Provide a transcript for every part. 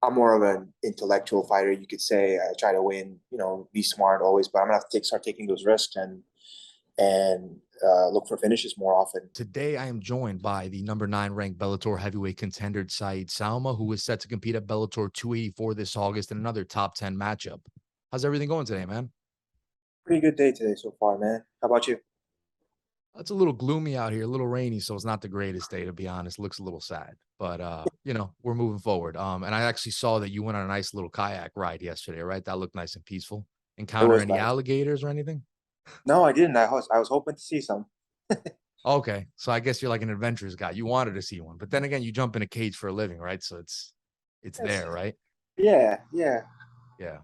I'm more of an intellectual fighter, you could say. I try to win, be smart always, but I'm gonna have to start taking those risks and look for finishes more often. Today, I am joined by the number 9 ranked Bellator heavyweight contender Sowma, who is set to compete at Bellator 284 this August in another top 10 matchup. How's everything going today, man? Pretty good day today so far, man. How about you? It's a little gloomy out here, a little rainy, so it's not the greatest day to be honest. Looks a little sad, but we're moving forward. And I actually saw that you went on a nice little kayak ride yesterday, right? That looked nice and peaceful. It Encounter was any nice. alligators or anything? No, I didn't. I was hoping to see some. Okay, so I guess you're like an adventurous guy. You wanted to see one, but then again, you jump in a cage for a living, right? So it's Yes. there, right? Yeah, yeah. Yeah.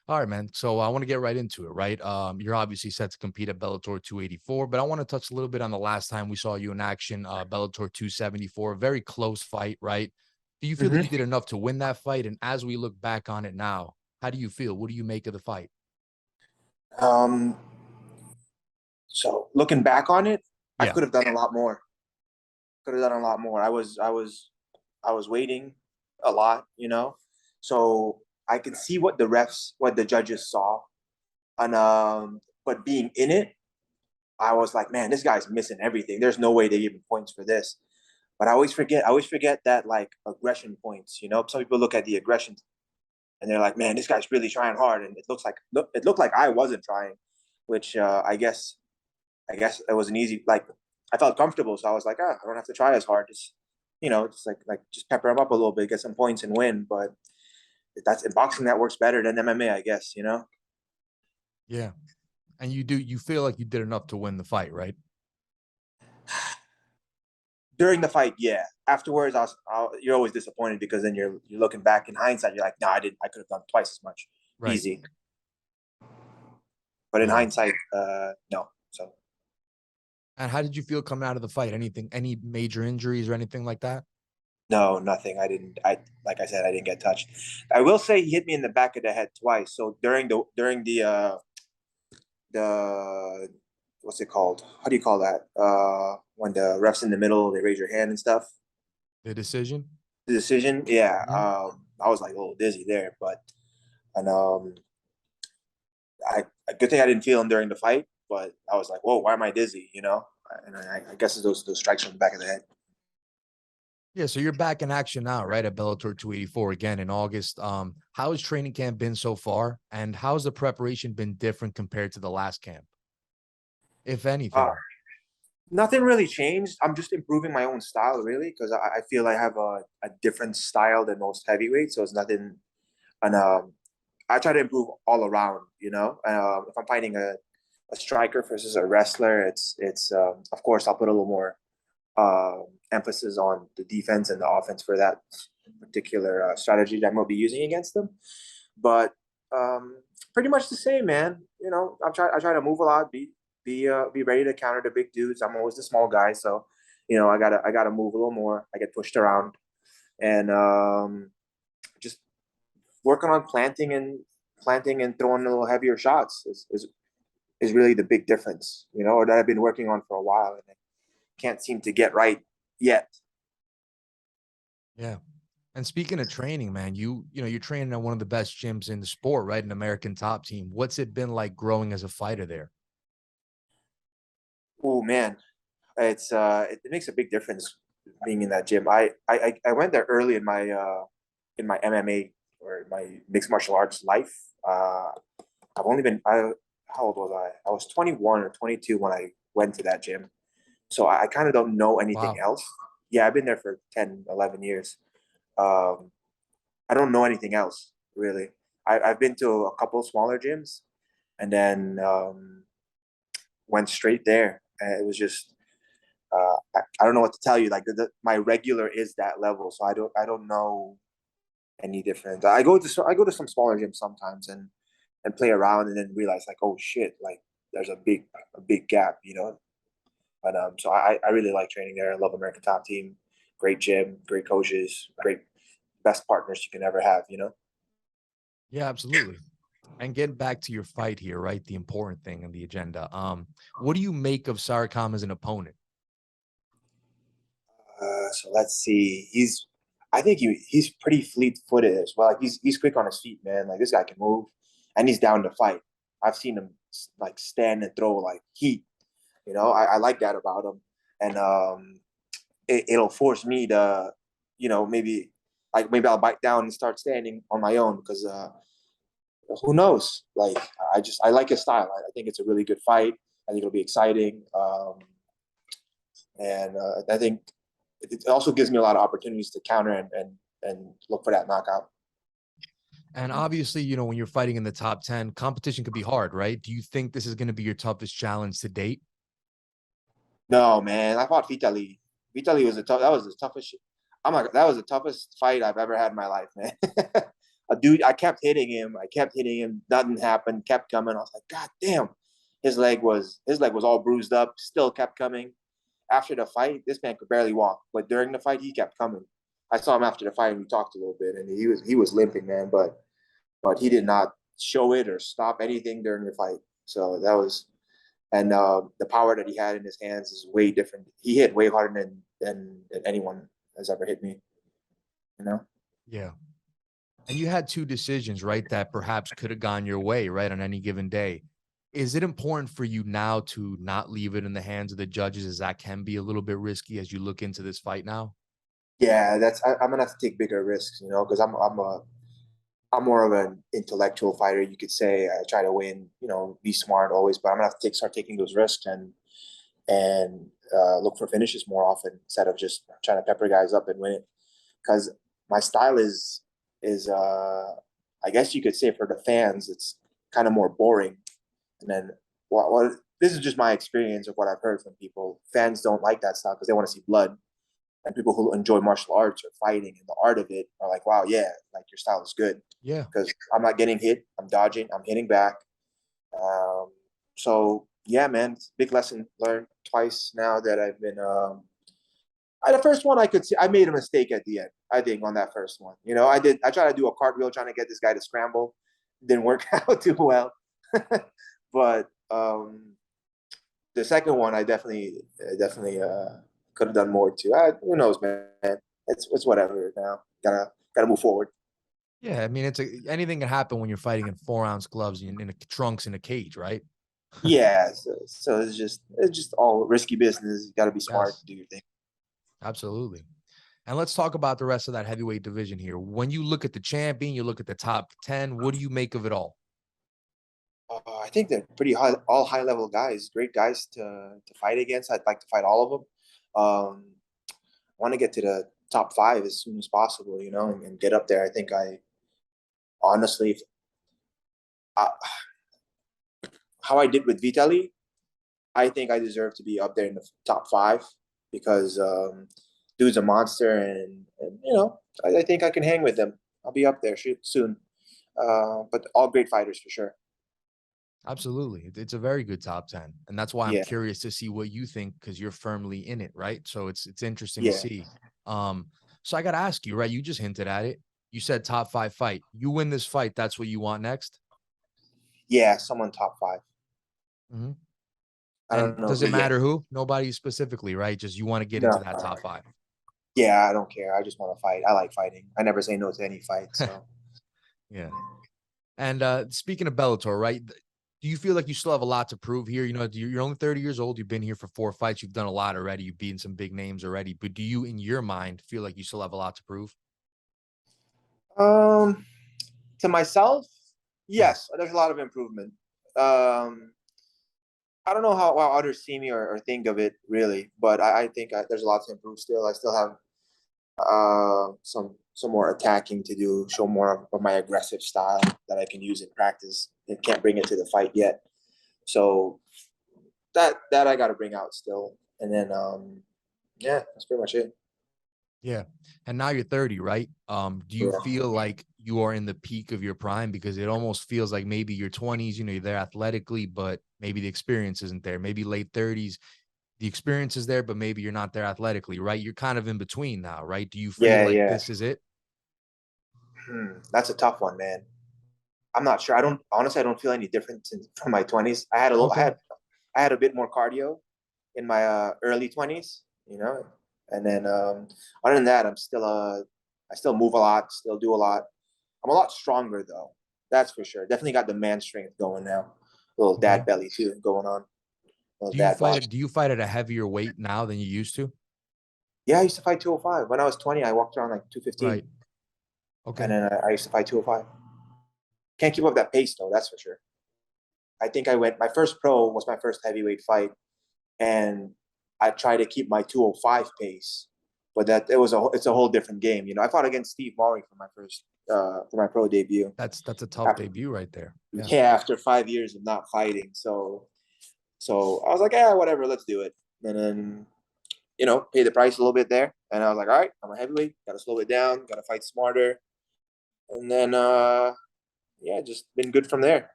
All right, man. So I want to get right into it, right? You're obviously set to compete at Bellator 284, but I want to touch a little bit on the last time we saw you in action, Bellator 274, a very close fight, right? Do you feel that you hmm did enough to win that fight? And as we look back on it now, how do you feel? What do you make of the fight? Um, so looking back on it, I Yeah. could have done a lot more. Could have done a lot more. I was waiting a lot. So I could see what the judges saw, and but being in it, I was like, man, this guy's missing everything. There's no way they give him points for this. But I always forget that like aggression points. Some people look at the aggression and they're like, man, this guy's really trying hard, and it looked like I wasn't trying, which I guess it was an easy like I felt comfortable, so I was like, I don't have to try as hard. Just like just pepper him up a little bit, get some points and win. But that's in boxing that works better than MMA, I guess. Yeah. And you feel like you did enough to win the fight, right? During the fight, yeah. Afterwards, you're always disappointed because then you're looking back in hindsight, you're like, no, I didn't. I could have done twice as much. Right. Easy, but in Yeah. hindsight, no. So And how did you feel coming out of the fight? Anything, any major injuries or anything like that? no, nothing. I didn't. I Like I said, I didn't get touched. I will say he hit me in the back of the head twice. So during the what's it called? How do you call that? When the refs in the middle, they raise your hand and stuff. The decision? The decision, yeah. Mhm. I was like a little dizzy there, but and I a good thing I didn't feel him during the fight, but I was like, whoa, why am I dizzy? And I guess it's those strikes from the back of the head. Yeah, so you're back in action now, right? At Bellator 284 again in August. How has training camp been so far? And how's the preparation been different compared to the last camp, if Uh, anything? Nothing really changed. I'm just improving my own style, really, because I feel I have a different style than most heavyweights. So it's nothing. And I try to improve all around. If I'm fighting a striker versus a wrestler, it's of course I'll put a little more emphasis on the defense and the offense for that particular strategy that I'm gonna be using against them. But pretty much the same, man. I try to move a lot, be ready to counter the big dudes. I'm always the small guy, so I gotta move a little more. I get pushed around, and just working on planting and throwing a little heavier shots is really the big difference, or that I've been working on for a while and I can't seem to get right yet. Yeah. And speaking of training, man, you're training at one of the best gyms in the sport, right? An American Top Team. What's it been like growing as a fighter there? Oh man, it makes a big difference being in that gym. I went there early in my MMA or my mixed martial arts life. I've only been I how old was I? I was 21 or 22 when I went to that gym. So I kind of don't know anything Wow. else. Yeah, I've been there for 10, 11 years. Um, I don't know anything else really. I've been to a couple of smaller gyms and then went straight there. And it was just I don't know what to tell you. Like my regular is that level, so I don't know any different. I go to some smaller gyms sometimes and play around and then realize like, oh shit, like there's a big gap. But so I really like training there. I love American Top Team, great gym, great coaches, great best partners you can ever have. Yeah, absolutely. And getting back to your fight here, right? The important thing in the agenda. What do you make of Sarikam as an opponent? So let's see. I think he's pretty fleet-footed as well. Like he's quick on his feet, man. Like this guy can move, and he's down to fight. I've seen him like stand and throw like heat. You know, I like that about him, and it'll force me to, maybe maybe I'll bite down and start standing on my own because who knows? Like I like his style. I think it's a really good fight. I think it'll be exciting, and I think it also gives me a lot of opportunities to counter and look for that knockout. And obviously, when you're fighting in the top 10, competition could be hard, right? Do you think this is going to be your toughest challenge to date? No, man, I fought Vitali. Vitali was that was the toughest. I'm like, that was the toughest fight I've ever had in my life, man. A dude, I kept hitting him. I kept hitting him. Nothing happened. Kept coming. I was like, God damn. His leg was all bruised up. Still kept coming. After the fight, this man could barely walk. But during the fight, he kept coming. I saw him after the fight and we talked a little bit, and he was limping, man. But he did not show it or stop anything during the fight. So that was, and the power that he had in his hands is way different. He hit way harder than anyone has ever hit me. You know? Yeah. And you had two decisions, right, that perhaps could have gone your way, right, on any given day. Is it important for you now to not leave it in the hands of the judges, as that can be a little bit risky as you look into this fight now? Yeah, I'm gonna have to take bigger risks, because I'm more of an intellectual fighter, you could say. I try to win, be smart always, but I'm gonna have to start taking those risks and look for finishes more often instead of just trying to pepper guys up and win it. Because my style is I guess you could say for the fans, it's kind of more boring. And then what this is just my experience of what I've heard from people. Fans don't like that style because they want to see blood. And people who enjoy martial arts or fighting and the art of it are like, wow, yeah, like your style is good. Yeah. Because I'm not getting hit, I'm dodging, I'm hitting back. Um, so yeah, man, it's a big lesson learned twice now that I've been. The first one I could see I made a mistake at the end. I think on that first one, I tried to do a cartwheel trying to get this guy to scramble, didn't work out too well. But the second one, I definitely could have done more too. Who knows, man? It's whatever now. Gotta move forward. Yeah, I mean, anything can happen when you're fighting in 4-ounce gloves in a trunks in a cage, right? Yeah, so it's just all risky business. You got to be smart, Yes, do your thing. absolutely. And let's talk about the rest of that heavyweight division here. When you look at the champion, you look at the top 10, what do you make of it all? I think they're pretty high, all high level guys, great guys to fight against. I'd like to fight all of them. Want to get to the top five as soon as possible, and get up there. I think I honestly, if, uh, how I did with Vitali, I think I deserve to be up there in the top five because dude's a monster, and I think I can hang with him. I'll be up there soon. But all great fighters for sure. Absolutely. It's a very good top 10. And that's why I'm Yeah, curious to see what you think, because you're firmly in it, right? So it's interesting to yeah, see. Um, so I gotta ask you, right? You just hinted at it. You said top 5 fight. You win this fight, that's what you want next? yeah. Someone top five. Hmm. I don't And know does who it yet. matter who? Nobody specifically, right? Just you want to get into No, that top 5. yeah, I don't care. I just want to fight. I like fighting. I never say no to any fight. So Yeah. And speaking of Bellator, right? Do you feel like you still have a lot to prove here? You're only 30 years old. You've been here for 4 fights. You've done a lot already. You've beaten some big names already. But do you, in your mind, feel like you still have a lot to prove? um, to myself, Yeah. yes, there's a lot of improvement. Um, I don't know how others see me or think of it really, but I think there's a lot to improve still. I still have some more attacking to do, show more of my aggressive style that I can use in practice. I can't bring it to the fight yet, so that I got to bring out still. And then yeah, that's pretty much it. Yeah. And now you're 30, right? Do you Yeah, feel like you are in the peak of your prime? Because it almost feels like maybe your 20s, you're there athletically, but maybe the experience isn't there. Maybe late 30s, the experience is there, but maybe you're not there athletically, right? You're kind of in between now, right? Do you feel yeah, like yeah. this is it? That's a tough one, man. I'm not sure. I don't honestly. I don't feel any different from my 20s. I had a little. Okay. I had a bit more cardio in my early 20s, and then other than that, I'm still I still move a lot, still do a lot. I'm a lot stronger though. That's for sure. Definitely got the man strength going now. A little Okay. dad belly too going on. A little Do you dad fight bod. it? Do you fight at a heavier weight now than you used to? Yeah, I used to fight 205. When I was 20, I walked around like 215. Right. Okay. And then I used to fight 205. Can't keep up that pace though, that's for sure. I think my first pro was my first heavyweight fight. And I try to keep my 205 pace, but it's a whole different game. I fought against Steve Maury for my pro debut. That's a tough After, debut right there. Yeah. yeah, after 5 years of not fighting, so I was like, yeah, whatever, let's do it. And then pay the price a little bit there, and I was like, all right, I'm a heavyweight, gotta slow it down, gotta fight smarter, and then yeah, just been good from there.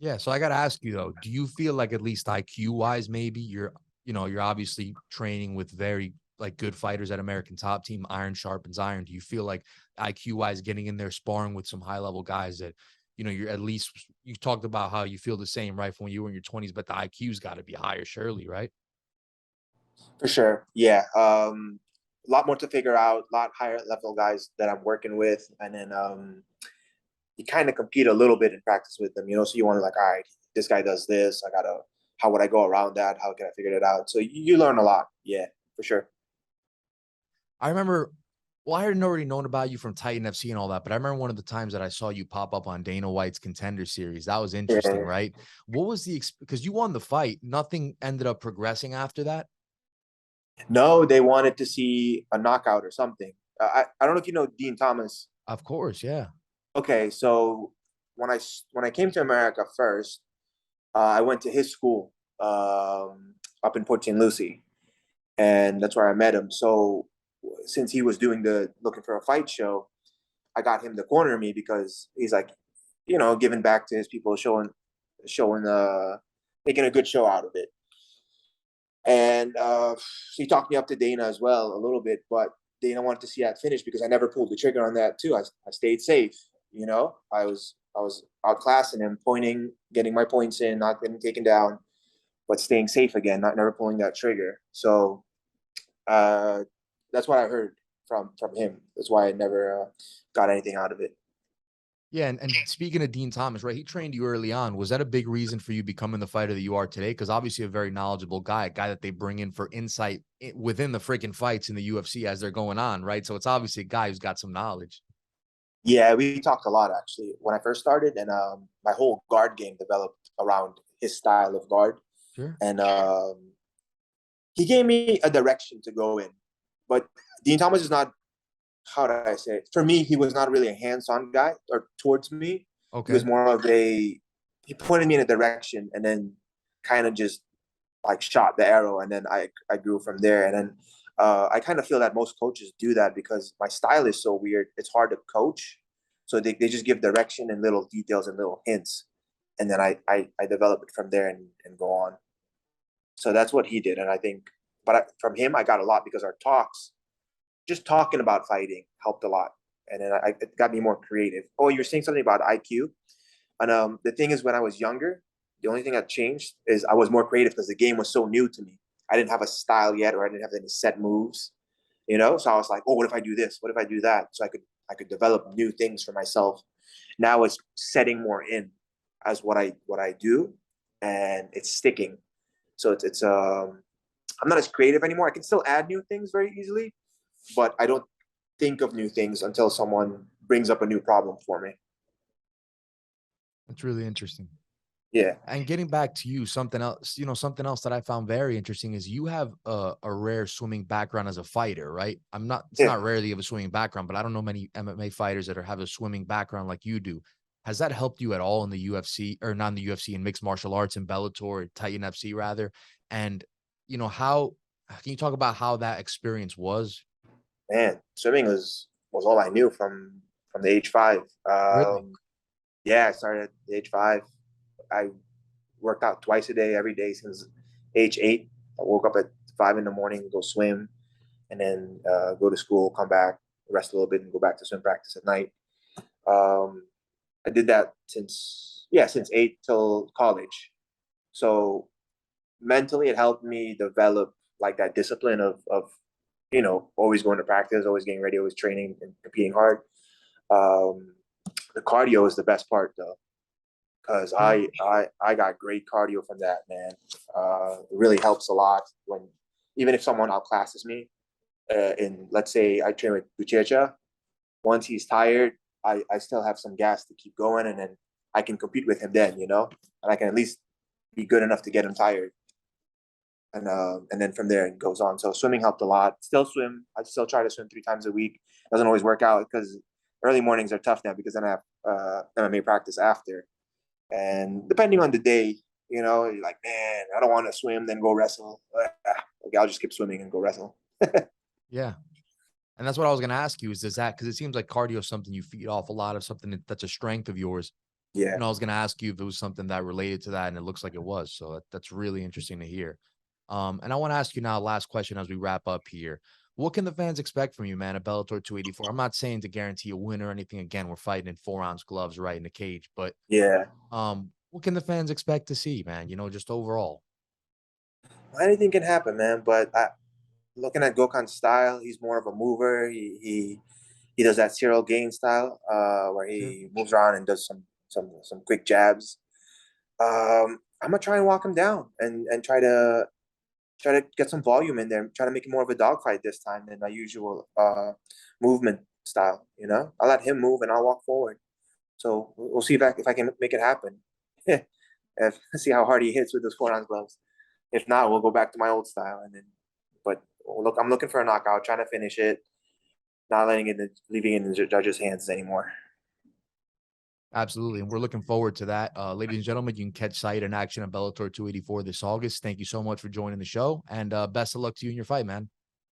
Yeah. So I got to ask you though, do you feel like at least IQ wise, maybe you're obviously training with very like good fighters at American Top Team, iron sharpens iron. Do you feel like IQ wise getting in there sparring with some high level guys that, you're at least, you talked about how you feel the same, right? From when you were in your 20s, but the IQ's got to be higher, surely, right? For sure. Yeah. A lot more to figure out, a lot higher level guys that I'm working with. And then you kind of compete a little bit in practice with them, so you want to like, all right, this guy does this. How would I go around that? How can I figure it out? So you learn a lot. Yeah, for sure. I remember, well, I had already known about you from Titan FC and all that, but I remember one of the times that I saw you pop up on Dana White's Contender Series. That was interesting, Yeah. right? What was because you won the fight, nothing ended up progressing after that? No, they wanted to see a knockout or something. I don't know if you know Dean Thomas. Of course, yeah. Okay, so when I came to America first, I went to his school up in Port St. Lucie, and that's where I met him. So since he was doing the looking for a fight show, I got him to corner me because he's like, giving back to his people, showing making a good show out of it. And he talked me up to Dana as well a little bit, but Dana wanted to see that finish because I never pulled the trigger on that too. I stayed safe, I was outclassing him, pointing, getting my points in, not getting taken down, but staying safe again, not never pulling that trigger. So that's what I heard from him. That's why I never got anything out of it. Yeah, and speaking of Dean Thomas, right? He trained you early on. Was that a big reason for you becoming the fighter that you are today? Because obviously a very knowledgeable guy, a guy that they bring in for insight within the freaking fights in the UFC as they're going on, right? So it's obviously a guy who's got some knowledge. Yeah, we talked a lot actually when I first started, and my whole guard game developed around his style of guard, Sure. and he gave me a direction to go in. But Dean Thomas is not, how do I say it? For me, he was not really a hands-on guy or towards me. He was Okay. more of he pointed me in a direction and then kind of just like shot the arrow, and then I grew from there. And then I kind of feel that most coaches do that because my style is so weird. It's hard to coach. So they just give direction and little details and little hints. And then I develop it from there and go on. So that's what he did. And I think, from him, I got a lot because our talks, just talking about fighting helped a lot. And then it got me more creative. Oh, you're saying something about IQ. And the thing is, when I was younger, the only thing that changed is I was more creative because the game was so new to me. I didn't have a style yet, or I didn't have any set moves, So I was like, oh, what if I do this? What if I do that? So I could develop new things for myself. Now it's setting more in as what I do, and it's sticking. So it's I'm not as creative anymore. I can still add new things very easily, but I don't think of new things until someone brings up a new problem for me. That's really interesting. Yeah. And getting back to you, something else that I found very interesting is you have a rare swimming background as a fighter, right? It's Yeah. not rare that you have a swimming background, but I don't know many MMA fighters that have a swimming background like you do. Has that helped you at all in the UFC, or not in the UFC, in mixed martial arts, in Bellator, or Titan FC rather? And how can you talk about how that experience was? Man, swimming was all I knew from the age 5. Really? Yeah, I started at the age 5. I worked out twice a day, every day since age 8. I woke up at 5 in the morning, go swim, and then go to school, come back, rest a little bit, and go back to swim practice at night. Um, I did that since 8 till college. So mentally, it helped me develop like that discipline of always going to practice, always getting ready, always training and competing hard. Um, the cardio is the best part though, because Yeah. I got great cardio from that, man. It really helps a lot when even if someone outclasses me, in let's say I train with Buchecha, once he's tired, I still have some gas to keep going, and then I can compete with him then, and I can at least be good enough to get him tired, and then from there it goes on. So swimming helped a lot. Still swim. I still try to swim 3 times a week. Doesn't always work out because early mornings are tough now because then I have MMA practice after, and depending on the day, you're like, man, I don't want to swim, then go wrestle. Okay, I'll just keep swimming and go wrestle. Yeah. And that's what I was gonna ask you is does that because it seems like cardio is something you feed off a lot of something that's a strength of yours. Yeah, I was gonna ask you if it was something that related to that, and it looks like it was. So that's really interesting to hear. And I want to ask you now, last question as we wrap up here. What can the fans expect from you, man, at Bellator 284? I'm not saying to guarantee a win or anything. Again, we're fighting in 4-ounce gloves right in the cage, but yeah. what can the fans expect to see, man? Just overall. Anything can happen, man. But looking at Gokhan's style, he's more of a mover. He does that serial gain style, where Sure. he moves around and does some quick jabs. I'm gonna try and walk him down and try to get some volume in there. Try to make it more of a dogfight this time than my usual movement style. I'll let him move and I'll walk forward. So we'll see if I can make it happen. See how hard he hits with those 4-ounce gloves. If not, we'll go back to my old style. But look, I'm looking for a knockout, trying to finish it, not leaving it in the judges' hands anymore. Absolutely. And we're looking forward to that. Ladies and gentlemen, you can catch Said in action at Bellator 284 this August. Thank you so much for joining the show. And best of luck to you in your fight, man.